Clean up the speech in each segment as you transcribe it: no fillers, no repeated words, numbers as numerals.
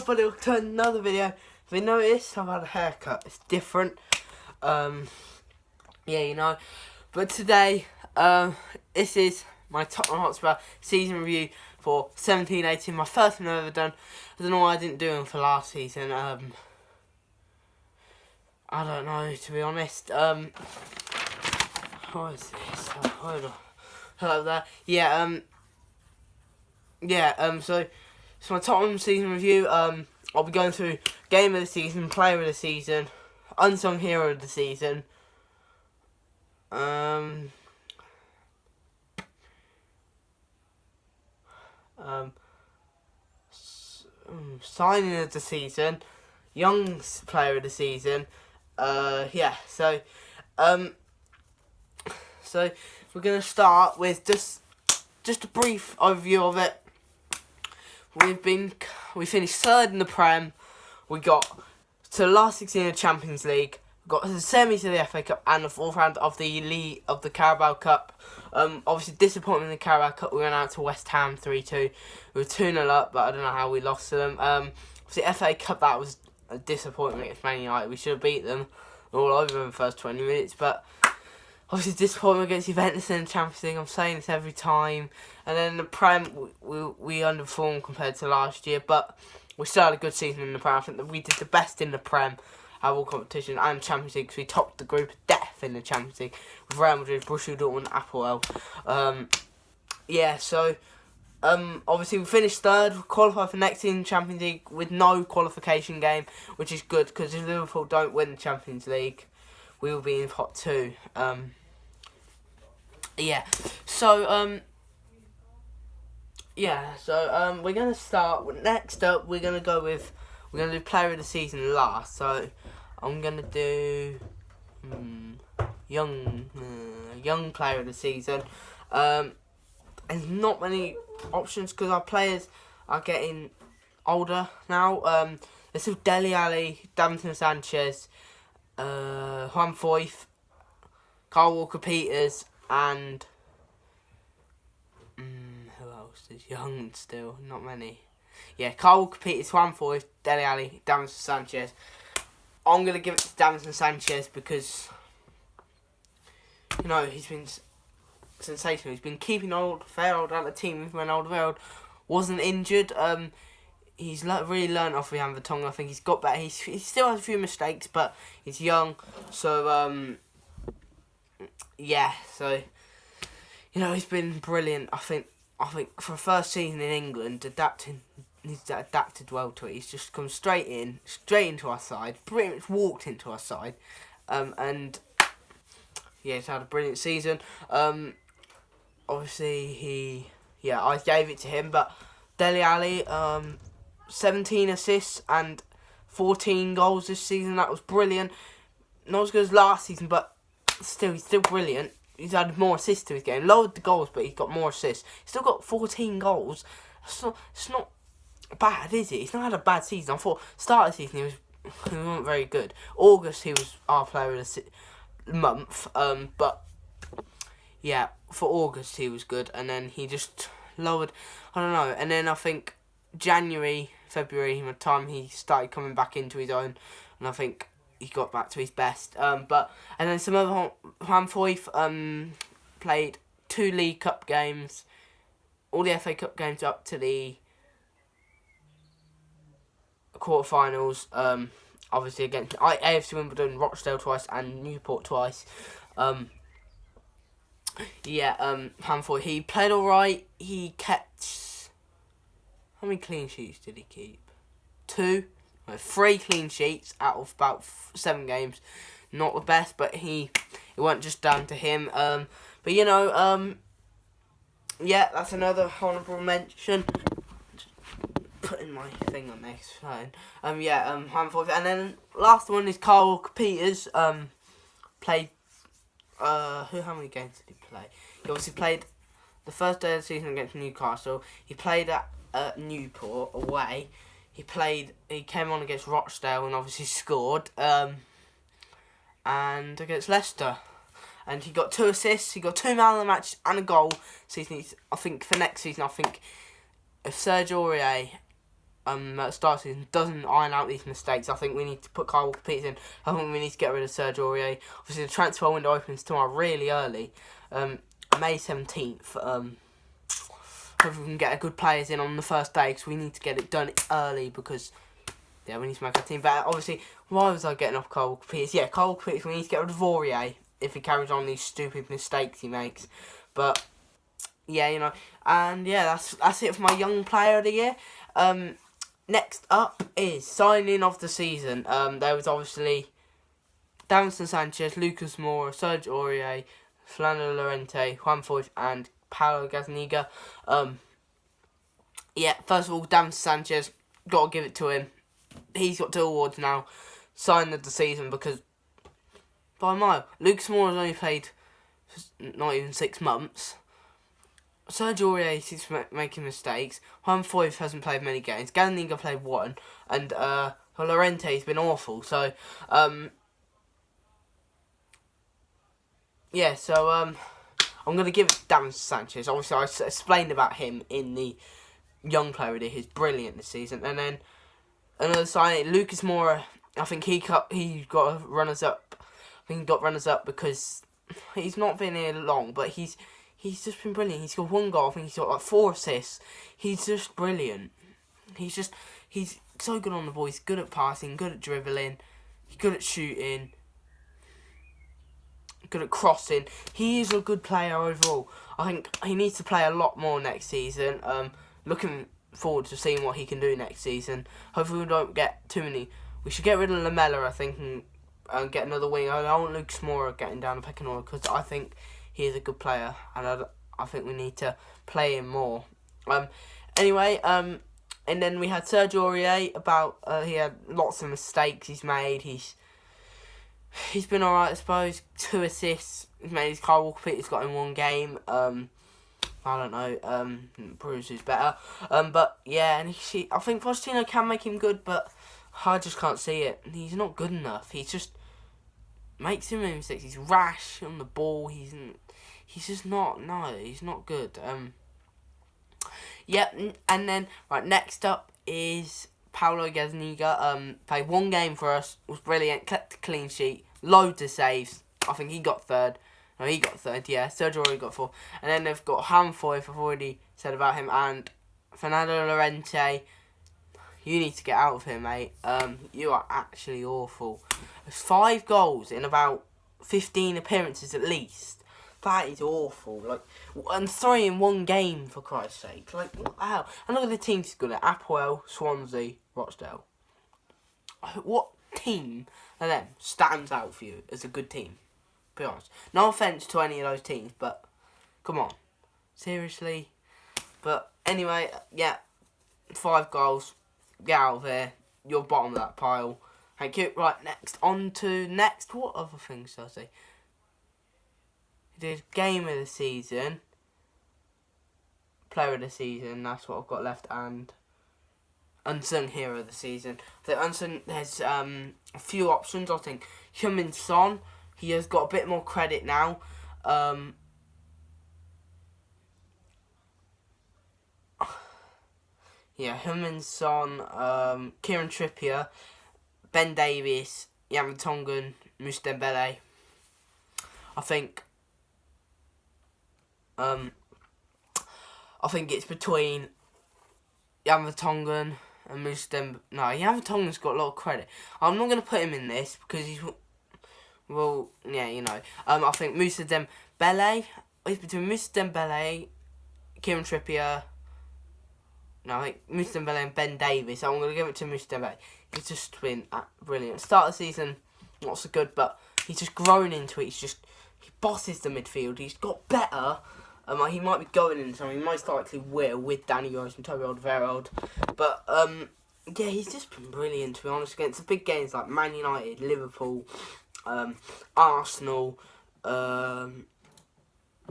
everybody to another video. If you notice, I've had a haircut. It's different. Yeah, you know. But today, this is my Tottenham Hotspur season review for 17-18. My first one I've ever done. I don't know why I didn't do them for last season. I don't know, to be honest. What is this? Hold on. Hello there. Yeah, so it's my Tottenham season review. I'll be going through game of the season, player of the season, unsung hero of the season, signing of the season, young player of the season. Yeah, so we're gonna start with just a brief overview of it. We finished third in the Prem. We got to the last 16 in the Champions League. We got to the semis of the FA Cup and the fourth round of the Carabao Cup. Obviously disappointing in the Carabao Cup. We went out to West Ham 3-2. We were 2-0 up, but I don't know how we lost to them. Obviously FA Cup, that was a disappointment against Man United. We should have beat them all over them in the first 20 minutes, but obviously disappointment against Juventus in the Champions League. I'm saying this every time. And then in the Prem, we underperformed compared to last year, but we still had a good season in the Prem. I think that we did the best in the Prem out of all competition and Champions League, because we topped the group of death in the Champions League with Real Madrid, Borussia Dortmund, Apoel. Yeah, so obviously we finished third, qualified for next season Champions League with no qualification game, which is good, because if Liverpool don't win the Champions League, we will be in pot 2. Yeah, so we're gonna start. Next up, we're gonna do player of the season last. So I'm gonna do young player of the season. There's not many options because our players are getting older now. There's still Dele Alli, Davinson Sanchez, Juan Foyth, Kyle Walker-Peters, and who else is young still? Not many. Yeah, Kyle Walker-Peters, Juan Foyth, Dele Alli, Davinson Sanchez. I'm going to give it to Davinson Sanchez because, you know, he's been sensational. He's been keeping Alderweireld at the team even when Alderweireld wasn't injured. He's really learnt off Jan Vertonghen. I think he's got better. He still has a few mistakes, but he's young. So, yeah. So, you know, he's been brilliant. I think for a first season in England, he's adapted well to it. He's just come straight into our side. Pretty much walked into our side. And, yeah, he's had a brilliant season. Obviously, I gave it to him, but Dele Alli, 17 assists and 14 goals this season. That was brilliant. Not as good as last season, but he's still brilliant. He's added more assists to his game. Lowered the goals, but he's got more assists. He's still got 14 goals. It's not bad, is it? He's not had a bad season. I thought start of the season he wasn't very good. August he was our player of the month. But yeah, for August he was good, and then he just lowered. I don't know. And then I think January, February, by the time he started coming back into his own, and I think he got back to his best. And then some other Juan Foyth played 2 League Cup games, all the FA Cup games up to the quarterfinals. Obviously against AFC Wimbledon, Rochdale twice, and Newport twice. Juan Foyth, he played alright. He kept, how many clean sheets did he keep? 2. 3 clean sheets out of about 7 games. Not the best, but it wasn't just down to him. But you know, yeah, that's another honourable mention. Just putting my thing on this phone. Juan Foyth, and then last one is Kyle Walker-Peters. Played. How many games did he play? He obviously played the first day of the season against Newcastle. He played at Newport away. He came on against Rochdale and obviously scored. And against Leicester. And he got 2 assists. He got 2 man of the match and a goal. I think for next season, I think if Serge Aurier at the start of the season doesn't iron out these mistakes, I think we need to put Kyle Walker-Peters in. I think we need to get rid of Serge Aurier. Obviously, the transfer window opens tomorrow really early, May 17th. Hope we can get a good players in on the first day, because we need to get it done early, because yeah, we need to make our team better. Obviously, why was I getting off Kyle Walker-Peters? Yeah, Kyle Walker-Peters, we need to get rid of Aurier if he carries on these stupid mistakes he makes. But yeah, you know, and yeah, that's it for my young player of the year. Next up is signing of the season. There was obviously Davinson Sanchez, Lucas Moura, Serge Aurier, Fernando Llorente, Juan Foyth, and Paulo Gazaniga. Yeah, first of all, Davinson Sanchez, got to give it to him. He's got 2 awards now. Sign of the season, because by a mile, Lucas Moura has only played not even 6 months. Serge Aurier keeps making mistakes. Juan Foyth hasn't played many games. Gazaniga played 1, and Llorente's been awful. So, yeah. So, I'm gonna give it to Davinson Sanchez. Obviously, I explained about him in the young player of the year. He's brilliant this season. And then another signing, Lucas Moura. I think he got runners up. I think he got runners up because he's not been here long, but he's just been brilliant. He's got 1 goal. I think he's got like 4 assists. He's just brilliant. He's so good on the ball. He's good at passing, good at dribbling, he's good at shooting, good at crossing. He is a good player overall. I think he needs to play a lot more next season. Looking forward to seeing what he can do next season. Hopefully we don't get too many. We should get rid of Lamela, I think, and get another winger. I want Lucas Moura getting down the pecking order, because I think he is a good player, and I think we need to play him more. Anyway, and then we had Serge Aurier. He had lots of mistakes he's made. He's been alright, I suppose. 2 assists. He's made his Kyle Walker-Peters got in 1 game. I don't know. Proves who's better. But yeah, and I think Pochettino can make him good, but I just can't see it. He's not good enough. He just makes him mistakes. He's rash on the ball. He's just not. No, he's not good. Yep, and then right next up is Paulo Gazaniga. Played 1 game for us. Was brilliant. Kept a clean sheet. Loads of saves. I think he got 3rd. No, he got 3rd. Yeah, Sergio already got 4th. And then they've got Juan Foyth. I've already said about him, and Fernando Llorente. You need to get out of here, mate. You are actually awful. There's 5 goals in about 15 appearances at least. That is awful. Like, and 3 in 1 game, for Christ's sake. Like, what the hell? And look at the teams he's good at. Apoel, Swansea, Rochdale. What team of them stands out for you as a good team? Be honest. No offence to any of those teams, but come on. Seriously? But anyway, yeah. 5 goals. Get out of here. You're bottom of that pile. Thank you. Right, next. On to next. What other things did I say? He did Game of the Season. Player of the Season. That's what I've got left. And Unsung Hero of the Season. The Unsung, there's a few options. I think Heung-min Son. He has got a bit more credit now. Yeah, Heung-min Son, Kieran Trippier, Ben Davies, Jan Vertonghen, Moussa Dembele. I think it's between Jan Vertonghen and Moussa Dembele. No, Jan Vertonghen's got a lot of credit. I'm not going to put him in this because he's... Well, yeah, you know. I think Moussa Dembele... It's between Moussa Dembele, Kieran Trippier... No, I think Moussa Dembele and Ben Davies. So I'm going to give it to Moussa Dembele. He's just been brilliant. Start of the season, not so good, but he's just grown into it. He bosses the midfield. He's got better. He might be going into something. He most likely will with Danny Rose and Toby Alderweireld. But, yeah, he's just been brilliant, to be honest. Against the big games like Man United, Liverpool, Arsenal. All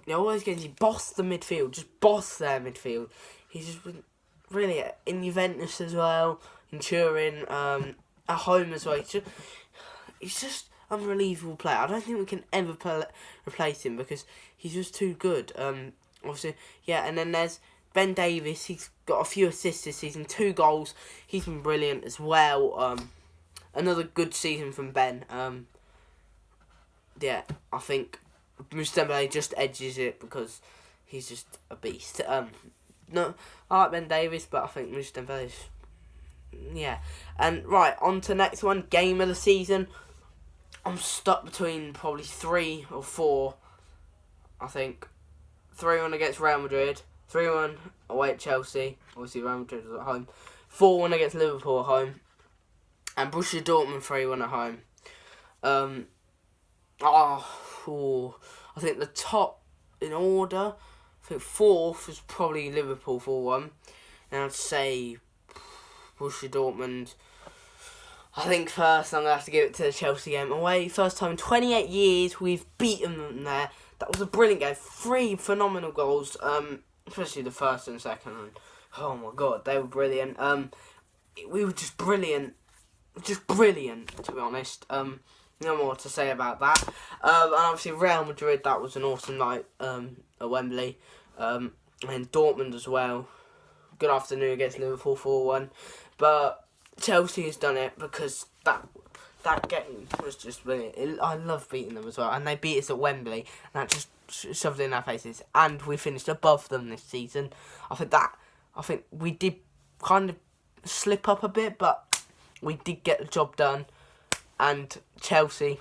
those games, he bossed the midfield. Just bossed their midfield. He's just been... Really, in Juventus as well, in Turin, at home as well. He's just unbelievable player. I don't think we can ever replace him because he's just too good. Obviously, yeah. And then there's Ben Davies, he's got a few assists this season, 2 goals. He's been brilliant as well. Another good season from Ben. Yeah, I think Dembele just edges it because he's just a beast. No, I like Ben Davies, but I think Dembele's, yeah. And right, on to the next one, game of the season. I'm stuck between probably 3 or 4, I think. 3-1 against Real Madrid, 3-1 away at Chelsea, obviously Real Madrid was at home, 4-1 against Liverpool at home, and Borussia Dortmund 3-1 at home. I think the top in order, I think 4th is probably Liverpool 4-1, and I'd say Borussia Dortmund. I think first I'm going to have to give it to the Chelsea game away. First time in 28 years we've beaten them there. That was a brilliant game. 3 phenomenal goals, especially the first and second. And, oh my god, they were brilliant. We were just brilliant. Just brilliant, to be honest. No more to say about that. And obviously Real Madrid, that was an awesome night at Wembley. And Dortmund as well. Good afternoon against Liverpool 4-1. But Chelsea has done it because that game was just brilliant. I love beating them as well. And they beat us at Wembley. And that just shoved it in our faces. And we finished above them this season. I think we did kind of slip up a bit, but we did get the job done. And Chelsea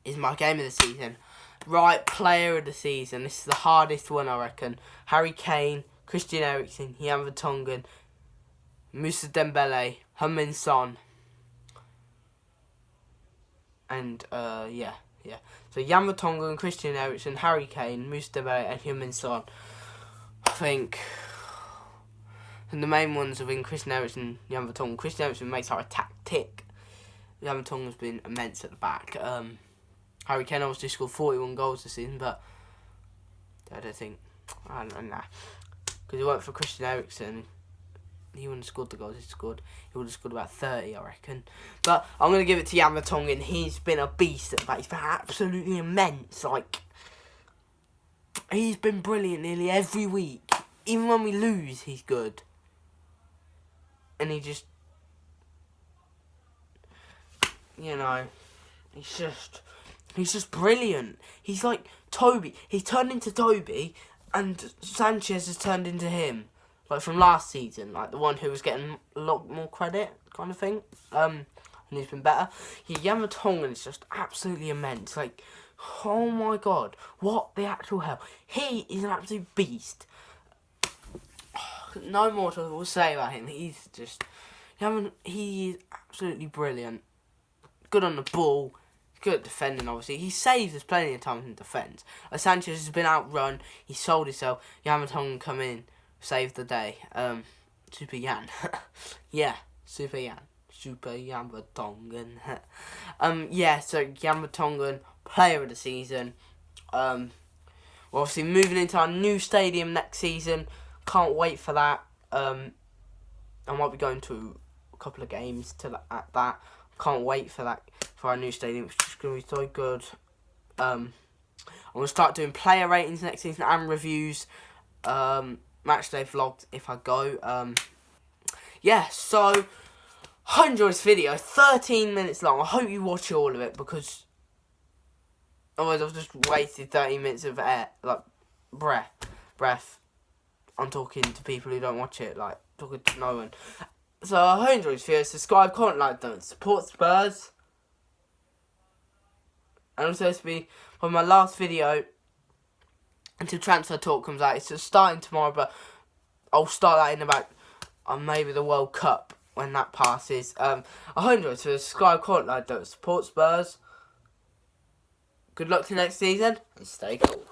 is my game of the season. Right, player of the season. This is the hardest one, I reckon. Harry Kane, Christian Eriksen, Jan Vertonghen, Moussa Dembele, Heung-min Son. And, yeah. So, Jan Vertonghen, Christian Eriksen, Harry Kane, Moussa Dembele, and Heung-min Son. I think... And the main ones have been Christian Eriksen, Jan Vertonghen. Christian Eriksen makes our attack tick. Jan Vertonghen has been immense at the back. Harry Kane obviously scored 41 goals this season, but I don't know. Because it weren't for Christian Eriksen, he wouldn't have scored the goals he scored. He would have scored about 30, I reckon. But I'm going to give it to Jan Vertonghen. He's been a beast at the back. He's been absolutely immense. He's been brilliant nearly every week. Even when we lose, he's good. And he just... he's just brilliant. He's like Toby. He's turned into Toby, and Sanchez has turned into him. Like from last season, like the one who was getting a lot more credit, kind of thing. And he's been better. Yeah, Jan Vertonghen is just absolutely immense. Like, oh my god, what the actual hell? He is an absolute beast. No more to say about him. He's just, he is absolutely brilliant. Good on the ball, good at defending, obviously. He saves us plenty of times in defence. Like Sanchez has been outrun, he sold himself, Jan Vertonghen come in, saved the day. Super Jan. Yeah, Super Jan. Super Jan Vertonghen. Yeah, so Jan Vertonghen, player of the season. We're obviously moving into our new stadium next season. Can't wait for that. I might be going to a couple of games at that. Can't wait for that, for our new stadium. It's just going to be so good. I'm going to start doing player ratings next season and reviews. Matchday vlogs if I go. Yeah, so I enjoyed this video. 13 minutes long. I hope you watch all of it, because otherwise I've just wasted 30 minutes of breath. I'm talking to people who don't watch it, like talking to no one. So I hope you enjoyed this video. Subscribe, comment, like, don't support Spurs. And also this will be for my last video until transfer talk comes out. It's just starting tomorrow, but I'll start that in about maybe the World Cup when that passes. I hope you enjoyed this video. Subscribe, comment, like, don't support Spurs. Good luck to next season and stay cool.